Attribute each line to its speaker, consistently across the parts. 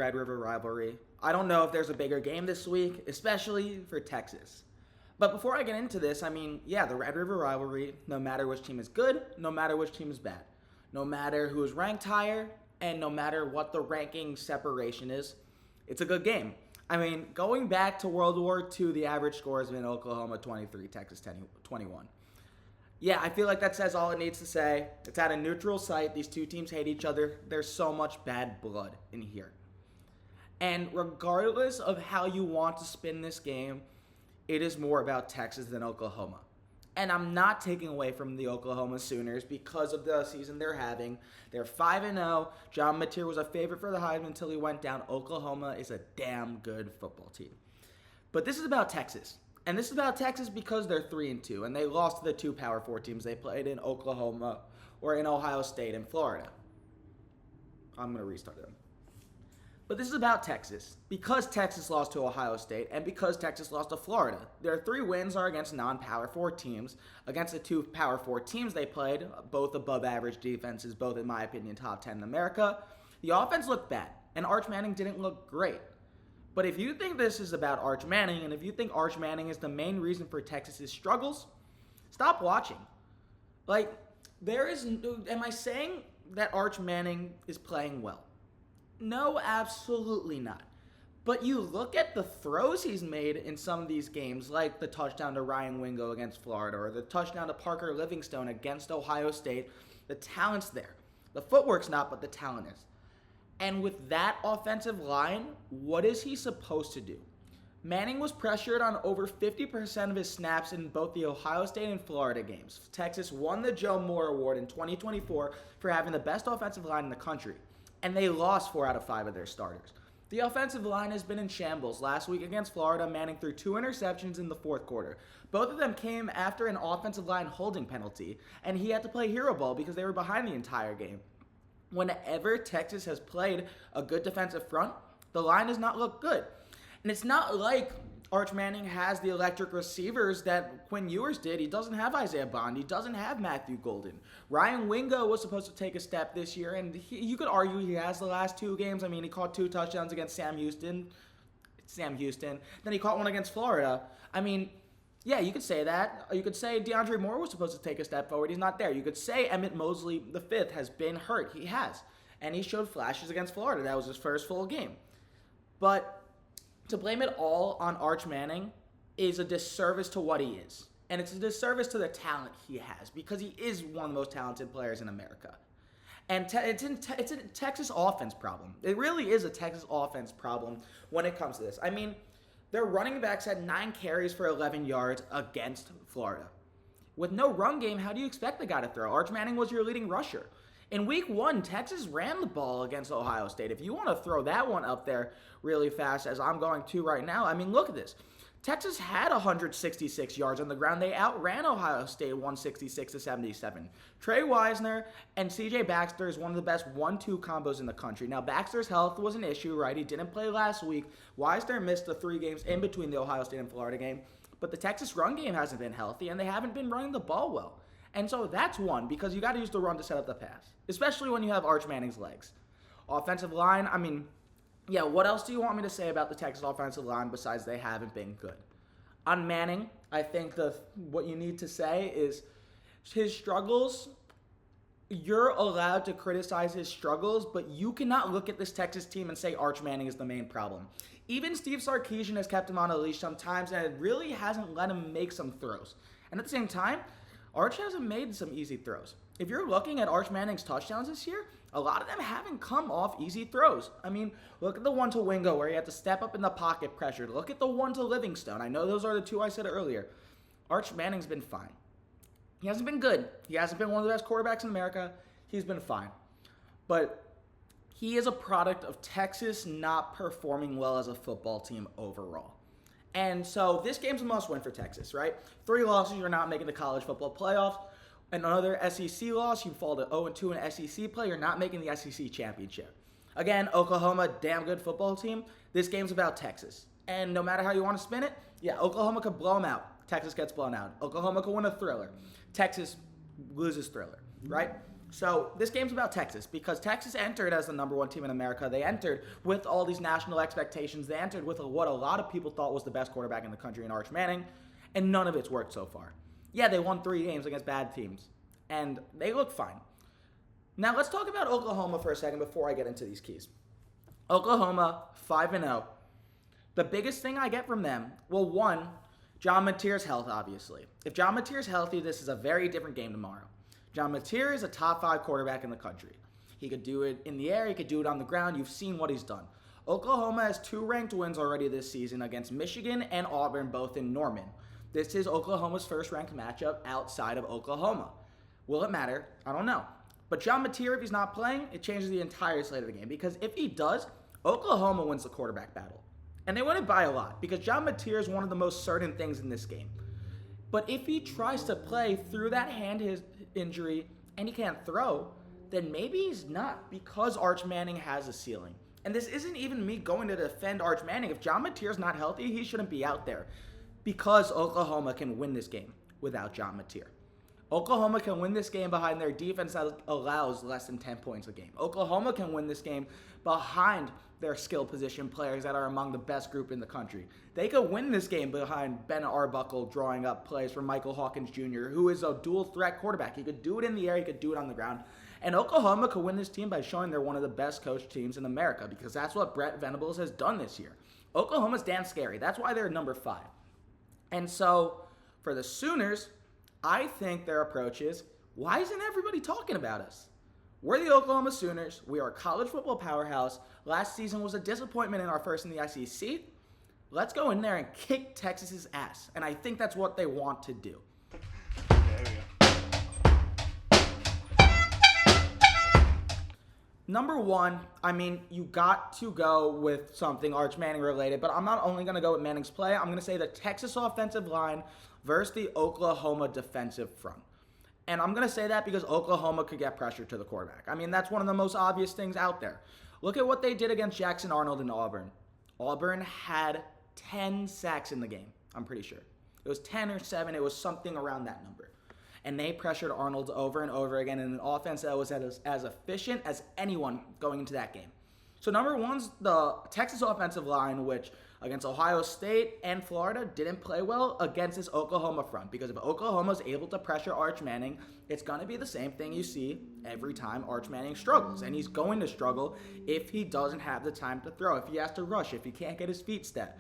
Speaker 1: Red River Rivalry. I don't know if there's a bigger game this week, especially for Texas. But before I get into this, the Red River Rivalry, no matter which team is good, no matter which team is bad, no matter who is ranked higher, and no matter what the ranking separation is, it's a good game. Going back to World War II, the average score has been Oklahoma 23, Texas 21. Yeah, I feel like that says all it needs to say. It's at a neutral site. These two teams hate each other. There's so much bad blood in here. And regardless of how you want to spin this game, it is more about Texas than Oklahoma. And I'm not taking away from the Oklahoma Sooners because of the season they're having. They're 5-0. John Mateer was a favorite for the Heisman until he went down. Oklahoma is a damn good football team. But this is about Texas. And this is about Texas because they're 3-2, and they lost to the two Power 4 teams they played in Oklahoma or in Ohio State and Florida. I'm going to restart them. But this is about Texas because Texas lost to Ohio State and because Texas lost to Florida. Their 3 wins are against non-Power 4 teams. Against the two Power 4 teams they played, both above average defenses, both in my opinion top 10 in America. The offense looked bad, and Arch Manning didn't look great. But if you think this is about Arch Manning, and if you think Arch Manning is the main reason for Texas's struggles, stop watching. Am I saying that Arch Manning is playing well? No, absolutely not. But you look at the throws he's made in some of these games, like the touchdown to Ryan Wingo against Florida, or the touchdown to Parker Livingstone against Ohio State, the talent's there. The footwork's not, but the talent is. And with that offensive line, what is he supposed to do? Manning was pressured on over 50% of his snaps in both the Ohio State and Florida games. Texas won the Joe Moore Award in 2024 for having the best offensive line in the country. And they lost 4 out of 5 of their starters. The offensive line has been in shambles. Last week against Florida, Manning threw 2 interceptions in the fourth quarter. Both of them came after an offensive line holding penalty, and he had to play hero ball because they were behind the entire game. Whenever Texas has played a good defensive front, the line does not look good. And it's not like Arch Manning has the electric receivers that Quinn Ewers did. He doesn't have Isaiah Bond. He doesn't have Matthew Golden. Ryan Wingo was supposed to take a step this year, and you could argue he has the last 2 games. He caught 2 touchdowns against Sam Houston. Then he caught one against Florida. Yeah, you could say that. You could say DeAndre Moore was supposed to take a step forward. He's not there. You could say Emmett Mosley V has been hurt. He has. And he showed flashes against Florida. That was his first full game. But to blame it all on Arch Manning is a disservice to what he is. And it's a disservice to the talent he has because he is one of the most talented players in America. And it's a Texas offense problem. It really is a Texas offense problem when it comes to this. Their running backs had 9 carries for 11 yards against Florida. With no run game, how do you expect the guy to throw? Arch Manning was your leading rusher. In week 1, Texas ran the ball against Ohio State. If you want to throw that one up there really fast, as I'm going to right now, look at this. Texas had 166 yards on the ground. They outran Ohio State 166-77. Trey Wisner and C.J. Baxter is one of the best 1-2 combos in the country. Now, Baxter's health was an issue, right? He didn't play last week. Wisner missed the 3 games in between the Ohio State and Florida game. But the Texas run game hasn't been healthy, and they haven't been running the ball well. And so that's one, because you got to use the run to set up the pass, especially when you have Arch Manning's legs. Offensive line, what else do you want me to say about the Texas offensive line besides they haven't been good? On Manning, I think what you need to say is his struggles. You're allowed to criticize his struggles, but you cannot look at this Texas team and say Arch Manning is the main problem. Even Steve Sarkisian has kept him on a leash sometimes, and it really hasn't let him make some throws. And at the same time, Arch hasn't made some easy throws. If you're looking at Arch Manning's touchdowns this year, a lot of them haven't come off easy throws. Look at the one to Wingo where he had to step up in the pocket pressure. Look at the one to Livingstone. I know those are the 2 I said earlier. Arch Manning's been fine. He hasn't been good. He hasn't been one of the best quarterbacks in America. He's been fine. But he is a product of Texas not performing well as a football team overall. And so this game's a must-win for Texas, right? 3 losses, you're not making the college football playoffs. Another SEC loss, you fall to 0-2 in SEC play, you're not making the SEC championship. Again, Oklahoma, damn good football team. This game's about Texas. And no matter how you want to spin it, Oklahoma could blow them out. Texas gets blown out. Oklahoma could win a thriller. Texas loses thriller, right? So this game's about Texas because Texas entered as the number one team in America. They entered with all these national expectations. They entered with what a lot of people thought was the best quarterback in the country in Arch Manning, and none of it's worked so far. Yeah, they won 3 games against bad teams, and they look fine. Now let's talk about Oklahoma for a second before I get into these keys. Oklahoma, 5-0. The biggest thing I get from them, well, one, John Mateer's health, obviously. If John Mateer's healthy, this is a very different game tomorrow. John Mateer is a top 5 quarterback in the country. He could do it in the air. He could do it on the ground. You've seen what he's done. Oklahoma has 2 ranked wins already this season against Michigan and Auburn, both in Norman. This is Oklahoma's first ranked matchup outside of Oklahoma. Will it matter? I don't know. But John Mateer, if he's not playing, it changes the entire slate of the game. Because if he does, Oklahoma wins the quarterback battle. And they win it by a lot because John Mateer is one of the most certain things in this game. But if he tries to play through that hand injury and he can't throw, then maybe he's not because Arch Manning has a ceiling. And this isn't even me going to defend Arch Manning. If John Mateer's not healthy, he shouldn't be out there because Oklahoma can win this game without John Mateer. Oklahoma can win this game behind their defense that allows less than 10 points a game. Oklahoma can win this game behind their skill position players that are among the best group in the country. They could win this game behind Ben Arbuckle drawing up plays for Michael Hawkins Jr., who is a dual threat quarterback. He could do it in the air, he could do it on the ground. And Oklahoma could win this team by showing they're one of the best coached teams in America because that's what Brett Venables has done this year. Oklahoma's damn scary. That's why they're number 5. And so for the Sooners, I think their approach is, why isn't everybody talking about us? We're the Oklahoma Sooners. We are a college football powerhouse. Last season was a disappointment in our first in the SEC. Let's go in there and kick Texas's ass. And I think that's what they want to do. Number 1, I mean, you got to go with something Arch Manning related, but I'm not only going to go with Manning's play. I'm going to say the Texas offensive line versus the Oklahoma defensive front. And I'm going to say that because Oklahoma could get pressure to the quarterback. I mean, that's one of the most obvious things out there. Look at what they did against Jackson Arnold in Auburn. Auburn had 10 sacks in the game, I'm pretty sure. It was 10 or 7. It was something around that number. And they pressured Arnold over and over again in an offense that was as efficient as anyone going into that game. So number 1's the Texas offensive line, which against Ohio State and Florida didn't play well against this Oklahoma front. Because if Oklahoma's able to pressure Arch Manning, it's going to be the same thing you see every time Arch Manning struggles. And he's going to struggle if he doesn't have the time to throw, if he has to rush, if he can't get his feet set.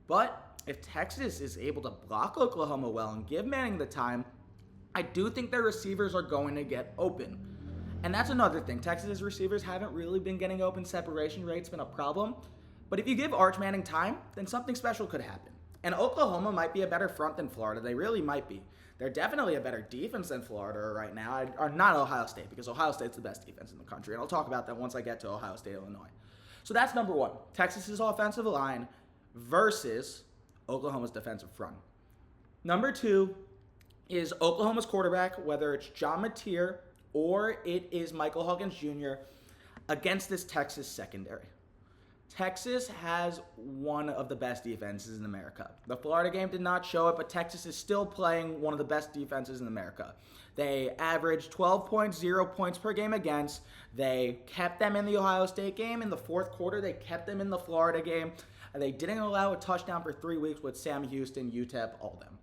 Speaker 1: But if Texas is able to block Oklahoma well and give Manning the time, I do think their receivers are going to get open. And that's another thing. Texas's receivers haven't really been getting open. Separation rate's been a problem. But if you give Arch Manning time, then something special could happen. And Oklahoma might be a better front than Florida. They really might be. They're definitely a better defense than Florida right now. Or not Ohio State, because Ohio State's the best defense in the country. And I'll talk about that once I get to Ohio State, Illinois. So that's number 1. Texas's offensive line versus Oklahoma's defensive front. Number 2 is Oklahoma's quarterback, whether it's John Mateer or it is Michael Hawkins Jr., against this Texas secondary. Texas has one of the best defenses in America. The Florida game did not show it, but Texas is still playing one of the best defenses in America. They averaged 12.0 points per game against. They kept them in the Ohio State game. In the fourth quarter, they kept them in the Florida game. They didn't allow a touchdown for 3 weeks with Sam Houston, UTEP, all of them.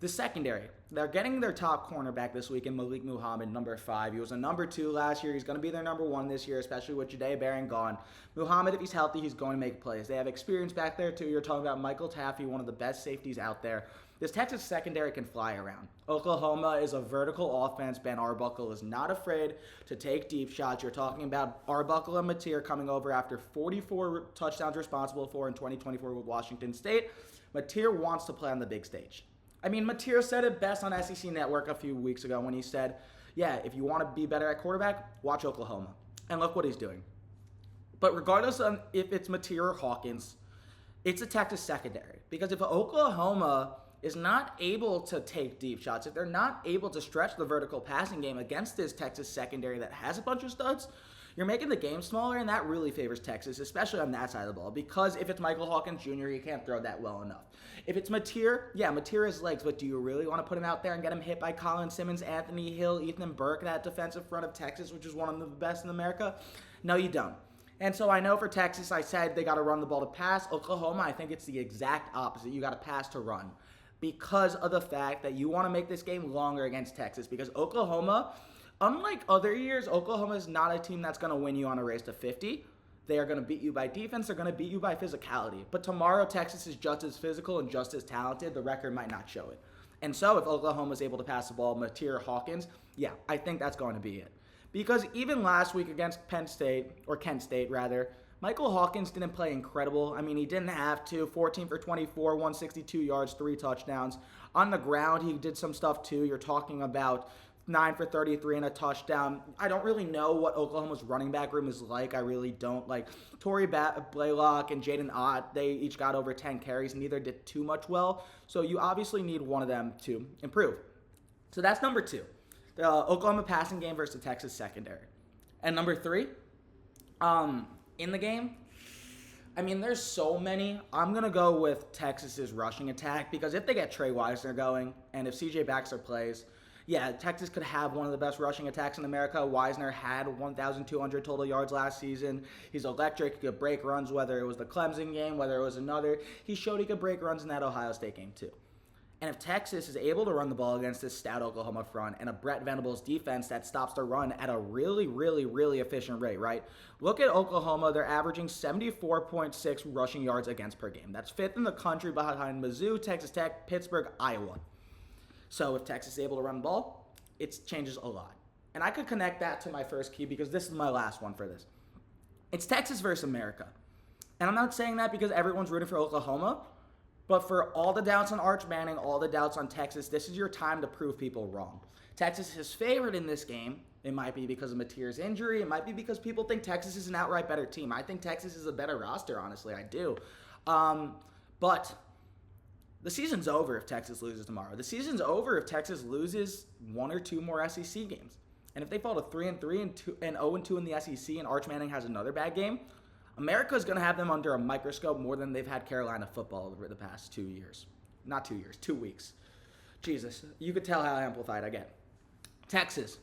Speaker 1: The secondary, they're getting their top cornerback this week in Malik Muhammad, number 5. He was a number 2 last year. He's going to be their number 1 this year, especially with Jahdae Barron gone. Muhammad, if he's healthy, he's going to make plays. They have experience back there, too. You're talking about Michael Taffy, one of the best safeties out there. This Texas secondary can fly around. Oklahoma is a vertical offense. Ben Arbuckle is not afraid to take deep shots. You're talking about Arbuckle and Mateer coming over after 44 touchdowns responsible for in 2024 with Washington State. Mateer wants to play on the big stage. I mean, Mateer said it best on SEC Network a few weeks ago when he said, yeah, if you want to be better at quarterback, watch Oklahoma. And look what he's doing. But regardless of if it's Mateer or Hawkins, it's a Texas secondary. Because if Oklahoma is not able to take deep shots, if they're not able to stretch the vertical passing game against this Texas secondary that has a bunch of studs, You're making the game smaller, and that really favors Texas, especially on that side of the ball, because if it's Michael Hawkins Jr., he can't throw that well enough. If it's Mateer, yeah, Mateer has legs, but do you really want to put him out there and get him hit by Colin Simmons, Anthony Hill, Ethan Burke, that defensive front of Texas, which is one of the best in America? No, you don't. And so I know for Texas, I said they got to run the ball to pass. Oklahoma, I think it's the exact opposite. You got to pass to run because of the fact that you want to make this game longer against Texas, because Oklahoma, unlike other years, Oklahoma is not a team that's going to win you on a race to 50. They are going to beat you by defense. They're going to beat you by physicality. But tomorrow, Texas is just as physical and just as talented. The record might not show it. And so if Oklahoma is able to pass the ball, Mateer, Hawkins, yeah, I think that's going to be it. Because even last week against Kent State, Michael Hawkins didn't play incredible. I mean, he didn't have to. 14 for 24, 162 yards, 3 touchdowns. On the ground, he did some stuff too. You're talking about 9 for 33 and a touchdown. I don't really know what Oklahoma's running back room is like. I really don't. Like, Torrey Blaylock and Jaden Ott, they each got over 10 carries. Neither did too much well. So you obviously need one of them to improve. So that's number 2. The Oklahoma passing game versus the Texas secondary. And number 3, in the game, I mean, there's so many. I'm going to go with Texas's rushing attack, because if they get Trey Wisner going and if CJ Baxter plays, yeah, Texas could have one of the best rushing attacks in America. Wisner had 1,200 total yards last season. He's electric. He could break runs, whether it was the Clemson game, whether it was another. He showed he could break runs in that Ohio State game too. And if Texas is able to run the ball against this stout Oklahoma front and a Brett Venables defense that stops the run at a really, really, really efficient rate, right? Look at Oklahoma. They're averaging 74.6 rushing yards against per game. That's 5th in the country behind Mizzou, Texas Tech, Pittsburgh, Iowa. So if Texas is able to run the ball, it changes a lot. And I could connect that to my first key, because this is my last one for this. It's Texas versus America. And I'm not saying that because everyone's rooting for Oklahoma, but for all the doubts on Arch Manning, all the doubts on Texas, this is your time to prove people wrong. Texas is favored in this game. It might be because of Mateer's injury. It might be because people think Texas is an outright better team. I think Texas is a better roster, honestly. I do. But the season's over if Texas loses tomorrow. The season's over if Texas loses 1 or 2 more SEC games. And if they fall to 3-3 and 0-2 in the SEC and Arch Manning has another bad game, America is going to have them under a microscope more than they've had Carolina football over the past 2 years. Not 2 years, 2 weeks. Jesus, you could tell how amplified I get. Texas,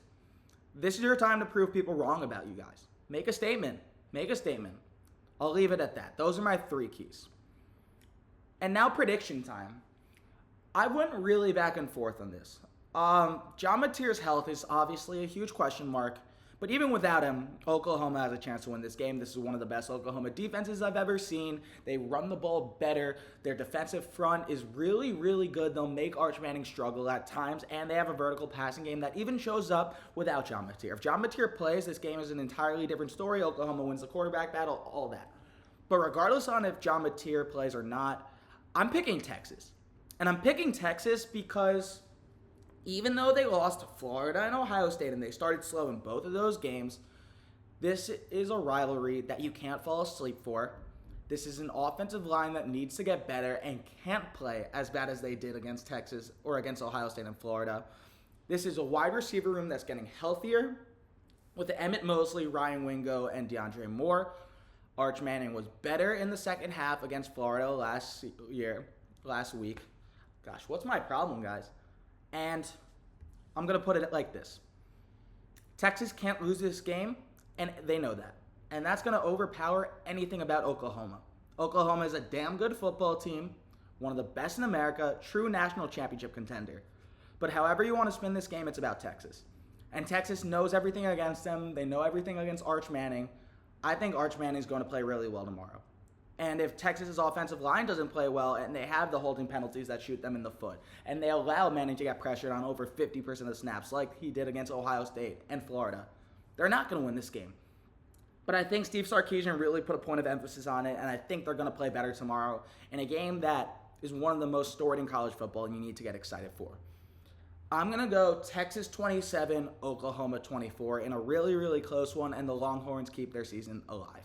Speaker 1: this is your time to prove people wrong about you guys. Make a statement. Make a statement. I'll leave it at that. Those are my 3 keys. And now prediction time. I went really back and forth on this. John Mateer's health is obviously a huge question mark. But even without him, Oklahoma has a chance to win this game. This is one of the best Oklahoma defenses I've ever seen. They run the ball better. Their defensive front is really, really good. They'll make Arch Manning struggle at times. And they have a vertical passing game that even shows up without John Mateer. If John Mateer plays, this game is an entirely different story. Oklahoma wins the quarterback battle, all that. But regardless on if John Mateer plays or not, I'm picking Texas. And I'm picking Texas because even though they lost to Florida and Ohio State and they started slow in both of those games, this is a rivalry that you can't fall asleep for. This is an offensive line that needs to get better and can't play as bad as they did against Texas or against Ohio State and Florida. This is a wide receiver room that's getting healthier with Emmett Mosley, Ryan Wingo, and DeAndre Moore. Arch Manning was better in the second half against Florida last week. Gosh, what's my problem, guys? And I'm going to put it like this. Texas can't lose this game, and they know that. And that's going to overpower anything about Oklahoma. Oklahoma is a damn good football team, one of the best in America, true national championship contender. But however you want to spin this game, it's about Texas. And Texas knows everything against them. They know everything against Arch Manning. I think Arch Manning is going to play really well tomorrow. And if Texas's offensive line doesn't play well and they have the holding penalties that shoot them in the foot, and they allow Manning to get pressured on over 50% of the snaps like he did against Ohio State and Florida, they're not going to win this game. But I think Steve Sarkisian really put a point of emphasis on it, and I think they're going to play better tomorrow in a game that is one of the most storied in college football and you need to get excited for. I'm going to go Texas 27, Oklahoma 24 in a really, really close one, and the Longhorns keep their season alive.